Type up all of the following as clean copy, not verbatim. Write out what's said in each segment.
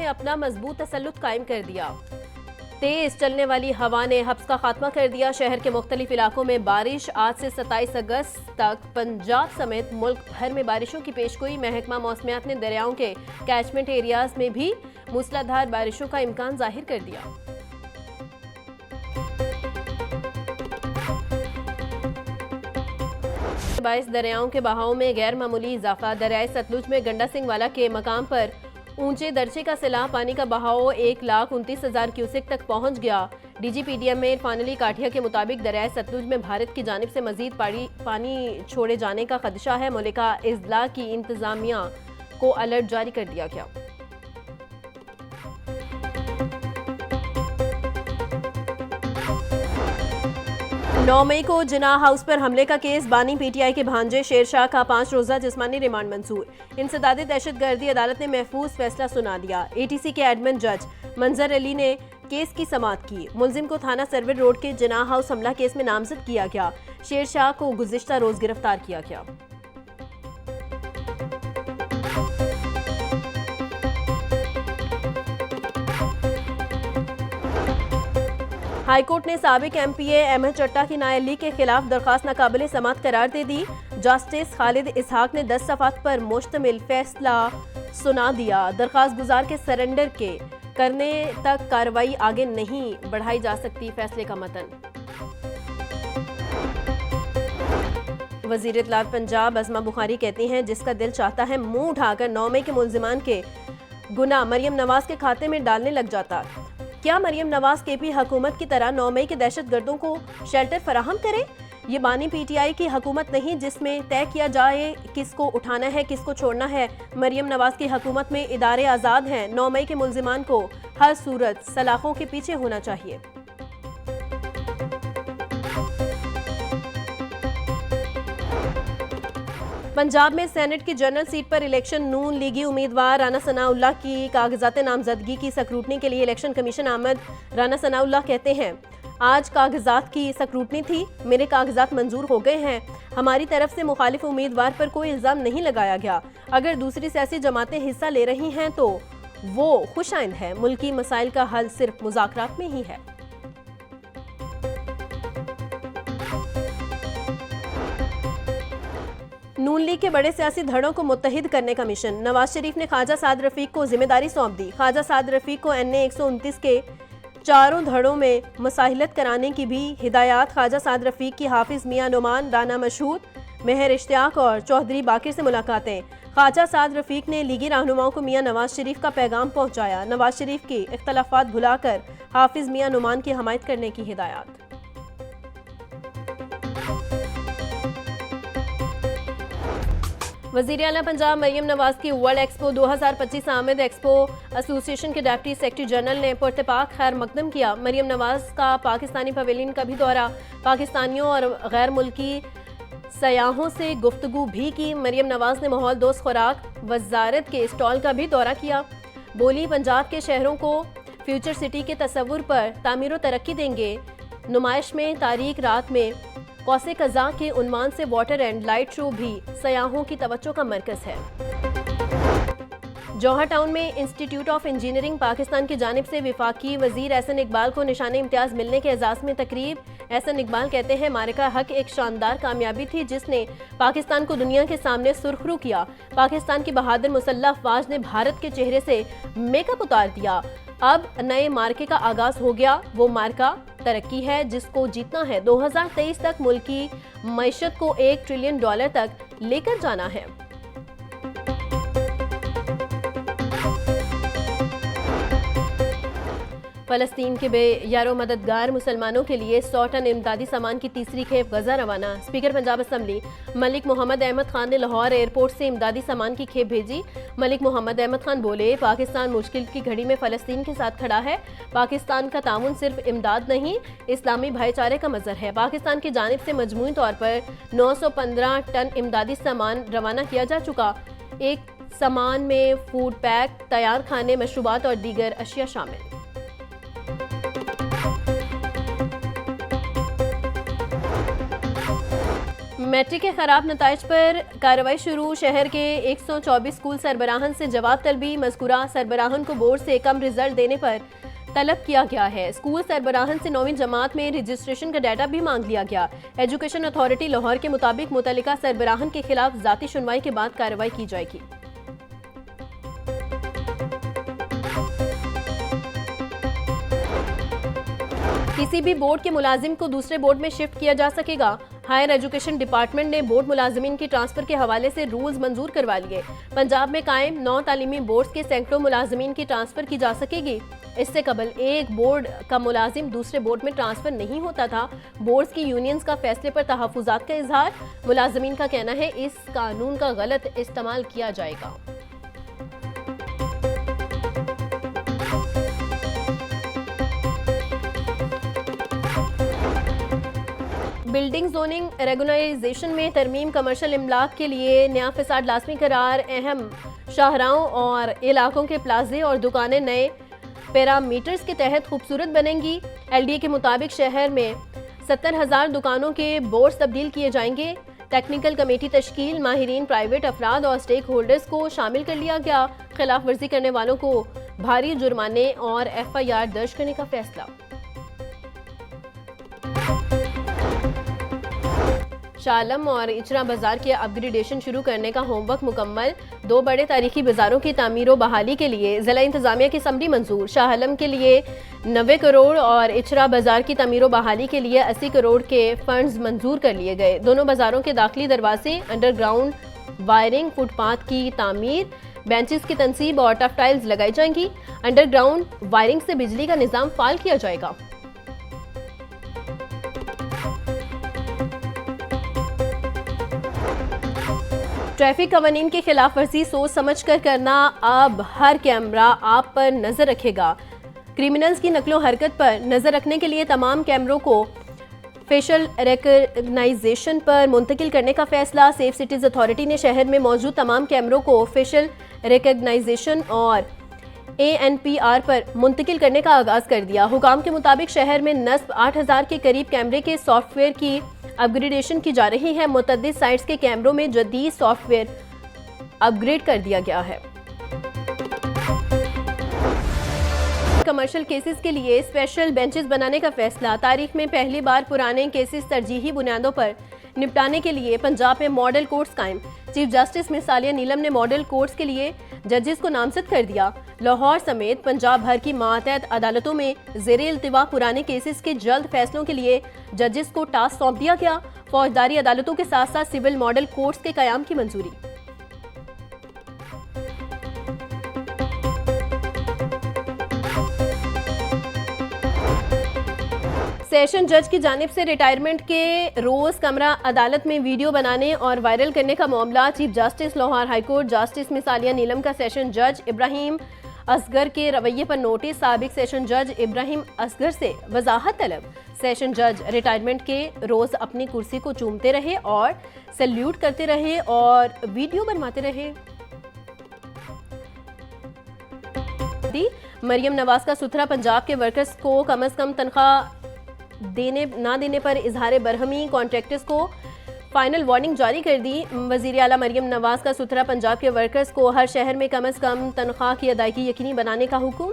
में अपना मजबूत तसल्लुत कायम कर दिया। तेज चलने वाली हवा ने हब्स का खात्मा कर दिया। शहर के मुख्तलिफ इलाकों में बारिश। आज से 27 अगस्त तक पंजाब समेत मुल्क भर में बारिशों की पेशगोई। महकमा मौसमियात ने दरियाओं के कैचमेंट एरियाज में भी मूसलाधार बारिशों का इम्कान जाहिर कर दिया। बाईस दरियाओं के बहाव में गैर मामूली इजाफा। दरियाए सतलुज में गंडा सिंह वाला के मकाम पर ऊंचे दर्जे का सैलाब पानी का बहाव 1,29,000 क्यूसेक तक पहुंच गया। डीजीपीडीएम में इरफान अली काठिया के मुताबिक दरियाए सतलुज में भारत की जानिब से मजीद पानी छोड़े जाने का खदशा है। मुल्का इजला की इंतजामिया को अलर्ट जारी कर दिया गया। नौ मई को जिन्ना हाउस पर हमले का केस। बानी पीटीआई के भांजे शेरशाह का 5 रोजा जिस्मानी रिमांड मंजूर। इंसदादी दहशतगर्दी अदालत ने महफूज फैसला सुना दिया। एटीसी के एडमिन जज मंजर अली ने केस की समाअत की। मुलजिम को थाना सर्विस रोड के जिन्ना हाउस हमला केस में नामजद किया गया। शेरशाह को गुज़िश्ता रोज गिरफ्तार किया गया। हाईकोर्ट ने साबिक एमपीए अहमद चट्टा की नाअहली के खिलाफ दरखास्त नाकाबिले समाअत करार दे दी। जस्टिस खालिद इसहाक ने 10 सफ़ात पर मुश्तमिल फैसला सुना दिया। दरखास्त गुजार के सरेंडर के करने तक कार्रवाई आगे नहीं बढ़ाई जा सकती। फैसले का मतन। वज़ीर इत्तलात पंजाब अज़मा बुखारी कहती हैं, जिसका दिल चाहता है मुंह उठाकर 9 मई के मुल्जिमान के गुनाह मरियम नवाज के खाते में डालने लग जाता। क्या मरियम नवाज केपी हुकूमत की तरह 9 मई के दहशतगर्दों को शेल्टर फराहम करे? ये बानी पीटीआई की हुकूमत नहीं जिसमें तय किया जाए किसको उठाना है किसको छोड़ना है। मरियम नवाज की हुकूमत में इदारे आज़ाद हैं। 9 मई के मुल्जिमान को हर सूरत सलाखों के पीछे होना चाहिए। पंजाब में सेनेट की जनरल सीट पर इलेक्शन। नून लीगी उम्मीदवार राना सनाउल्लाह की कागजात नामजदगी की स्क्रूटनी के लिए इलेक्शन कमीशन आमद। राना सनाउल्लाह कहते हैं, आज कागजात की स्क्रूटनी थी, मेरे कागजात मंजूर हो गए हैं। हमारी तरफ से मुखालिफ उम्मीदवार पर कोई इल्ज़ाम नहीं लगाया गया। अगर दूसरी सियासी जमातें हिस्सा ले रही हैं तो वो खुशाइंद है। मुल्की मसाइल का हल सिर्फ मुज़ाकरात में ही है। नून लीग के बड़े सियासी धड़ों को मुत्तहिद करने का मिशन। नवाज शरीफ ने ख्वाजा साद रफीक को जिम्मेदारी सौंप दी। ख्वाजा साद रफीक को NA 129 के चारों धड़ों में मुसाहिलत कराने की भी हिदायत। ख्वाजा साद रफीक की हाफिज मियां नुमान, राना मशहूद, मेहर इश्तियाक और चौधरी बाकिर से मुलाकातें। ख्वाजा साद रफीक ने लीगी रहनुमाओं को मियां नवाज शरीफ का पैगाम पहुंचाया। नवाज शरीफ की इख्तलाफात भुलाकर हाफिज मियां नुमान की हमायत करने की हिदायत। वज़ीर आला पंजाब मरियम नवाज की वर्ल्ड एक्सपो 2025 आमिद एक्सपो एसोसिएशन के डिप्टी सेक्रेटरी जनरल ने पुरतपाक खैर मकदम किया। मरियम नवाज का पाकिस्तानी पवेलियन का भी दौरा। पाकिस्तानियों और गैर मुल्की सयाहों से गुफ्तगू भी की। मरियम नवाज ने माहौल दोस्त खुराक वजारत के स्टॉल का भी दौरा किया। बोली, पंजाब के शहरों को फ्यूचर सिटी के तस्वुर पर तामीर व तरक्की देंगे। नुमाइश में तारीख रात में कौसे कज़ा के उन्वान से वाटर एंड लाइट शो भी सयाहों की तवज्जो का मरकज है। जौहर टाउन में इंस्टीट्यूट ऑफ इंजीनियरिंग पाकिस्तान की जानिब से वफाकी वजीर एहसन इकबाल को निशान इम्तियाज मिलने के एजाज में तकरीब। एहसन इकबाल कहते हैं, मारिका हक एक शानदार कामयाबी थी जिसने पाकिस्तान को दुनिया के सामने सुरखरू किया। पाकिस्तान की बहादुर मुसल्लह अफवाज ने भारत के चेहरे से मेकअप उतार दिया। अब नए मार्के का आगाज हो गया। वो मार्का तरक्की है जिसको जीतना है। 2023 तक मुल्क की मईशत को $1 ट्रिलियन तक लेकर जाना है। फलस्तीन के बेयारो मददगार मुसलमानों के लिए 100 टन इमदादी सामान की तीसरी खेप गजा रवाना। स्पीकर पंजाब असम्बली मलिक मोहम्मद अहमद खान ने लाहौर एयरपोर्ट से इमदादी सामान की खेप भेजी। मलिक मोहम्मद अहमद खान बोले, पाकिस्तान मुश्किल की घड़ी में फलस्तीन के साथ खड़ा है। पाकिस्तान का ताउन सिर्फ इमदाद नहीं, इस्लामी भाईचारे का मजहर है। पाकिस्तान की जानिब से मजमूई तौर पर 915 टन इमदादी सामान रवाना किया जा चुका। एक सामान में फूड पैक, तैयार खाने, मशरूबात और दीगर अशिया शामिल। मैट्रिक के खराब नताइज पर कार्रवाई शुरू। शहर के 124 स्कूल सरबराहन से जवाब तलबी। मज़कूरा सरबराहन को बोर्ड से कम रिजल्ट देने पर तलब किया गया है। स्कूल सरबराहन से 9वीं जमात में रजिस्ट्रेशन का डाटा भी मांग लिया गया। एजुकेशन अथॉरिटी लाहौर के मुताबिक मुतल्लिका सरबराहन के खिलाफ जाती सुनवाई के बाद कार्रवाई की जाएगी। किसी भी बोर्ड के मुलाजिम को दूसरे बोर्ड में शिफ्ट किया जा सकेगा। हायर एजुकेशन डिपार्टमेंट ने बोर्ड मुलाजिमीन की ट्रांसफर के हवाले से रूल्स मंजूर करवा लिए। पंजाब में कायम 9 तालीमी बोर्ड के सैकड़ों मुलाजिमीन की ट्रांसफर की जा सकेगी। इससे कबल एक बोर्ड का मुलाजिम दूसरे बोर्ड में ट्रांसफर नहीं होता था। बोर्ड्स की यूनियंस का फैसले पर तहफ़्फ़ुज़ात का इजहार। मुलाजिमीन का कहना है इस कानून का गलत इस्तेमाल किया जाएगा। बिल्डिंग जोनिंग रेगुलराइजेशन में तरमीम। कमर्शियल इमलाक के लिए नया फिसाद लाजमी करार। अहम शाहराहों और इलाकों के प्लाजे और दुकानें नए पैरामीटर्स के तहत खूबसूरत बनेंगी। LDA के मुताबिक शहर में 70,000 दुकानों के बोर्ड तब्दील किए जाएंगे। टेक्निकल कमेटी तश्कील। माहिरीन, प्राइवेट अफराद और स्टेक होल्डर्स को शामिल कर लिया गया। खिलाफ वर्जी करने वालों को भारी जुर्माने और FIR दर्ज करने का फैसला। शालम और इचरा बाजार के अपग्रेडेशन शुरू करने का होमवर्क मुकम्मल। 2 बड़े तारीखी बाजारों की तामीर व बहाली के लिए जिला इंतजामिया की समरी मंजूर। शाहलम के लिए 90 करोड़ और इचरा बाजार की तामीर व बहाली के लिए 80 करोड़ के फंड्स मंजूर कर लिए गए। दोनों बाजारों के दाखिली दरवाजे, अंडरग्राउंड वायरिंग, फुटपाथ की तामीर, बेंचेस की तनसीब और टफ टाइल्स लगाई जाएंगी। अंडरग्राउंड वायरिंग से बिजली का निज़ाम फाल किया जाएगा। ट्रैफिक कवानीन की खिलाफ वर्जी सोच समझ कर करना। अब हर कैमरा आप पर नजर रखेगा। क्रिमिनल्स की नकलो हरकत पर नजर रखने के लिए तमाम कैमरों को फेशियल रिकग्नाइजेशन पर मुंतकिल करने का फैसला। सेफ सिटीज अथॉरिटी ने शहर में मौजूद तमाम कैमरों को फेशियल रिकग्नाइजेशन और ANPR पर मुंतकिल करने का आगाज कर दिया। हुकाम के मुताबिक शहर में नस्ब 8,000 के करीब कैमरे के सॉफ्टवेयर की अपग्रेडेशन की जा रही है। मुतअद्दिद साइट्स के कैमरों में जदीद सॉफ्टवेयर अपग्रेड कर दिया गया है। कमर्शियल केसेस के लिए स्पेशल बेंचेस बनाने का फैसला। तारीख में पहली बार पुराने केसेस तरजीही बुनियादों पर निपटाने के लिए पंजाब में मॉडल कोर्ट्स कायम। चीफ जस्टिस मिसालिया नीलम ने मॉडल कोर्ट्स के लिए जजेस को नामजद कर दिया। लाहौर समेत पंजाब भर की मातहत अदालतों में ज़ेरे इल्तिवा पुराने केसेस के जल्द फैसलों के लिए जजेस को टास्क सौंप दिया गया। फौजदारी अदालतों के साथ साथ सिविल मॉडल कोर्ट्स के कयाम की मंजूरी। सेशन जज की जानिब से रिटायरमेंट के रोज कमरा अदालत में वीडियो बनाने और वायरल करने का मामला। Chief justice Lahore high court justice Misalia Neelam का सेशन जज इब्राहिम असगर के रवैये पर नोटिस। साबिक सेशन जज इब्राहिम असगर से वजाहत तलब। सेशन जज रिटायरमेंट के रोज अपनी कुर्सी को चूमते रहे और सैल्यूट करते रहे और वीडियो बनवाते रहे। मरियम नवाज का सुथरा पंजाब के वर्कर्स को कम से कम तनख्वाह ना देने पर इजहार बरहमी। कॉन्ट्रैक्टर्स को फाइनल वार्निंग जारी कर दी। वज़ीर आला मरियम नवाज का सुथरा पंजाब के वर्कर्स को हर शहर में कम से कम तनख्वाह की अदायगी यकीनी बनाने का हुक्म।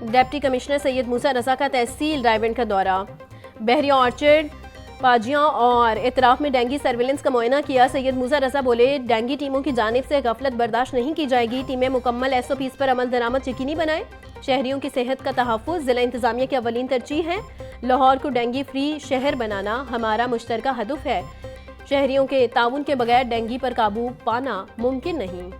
डिप्टी कमिश्नर सैयद मूसा रजा का तहसील रायबंद का दौरा। बहरिया ऑर्चर्ड, पाजियां और इतराफ में डेंगू सर्विलेंस का मुआयना किया। सैयद मूसा रजा बोले डेंगू टीमों की जानिब से गफलत बर्दाश्त नहीं की जाएगी। टीमें मुकम्मल SOPs पर अमल दरामद यकीनी बनाएं। शहरियों की सेहत का तहफ़्फ़ुज़ जिला इंतजामिया की अवलीन तरजीह है। लाहौर को डेंगू फ्री शहर बनाना हमारा मुश्तरका हदफ है। शहरियों के ताउन के बगैर डेंगू पर काबू पाना मुमकिन नहीं।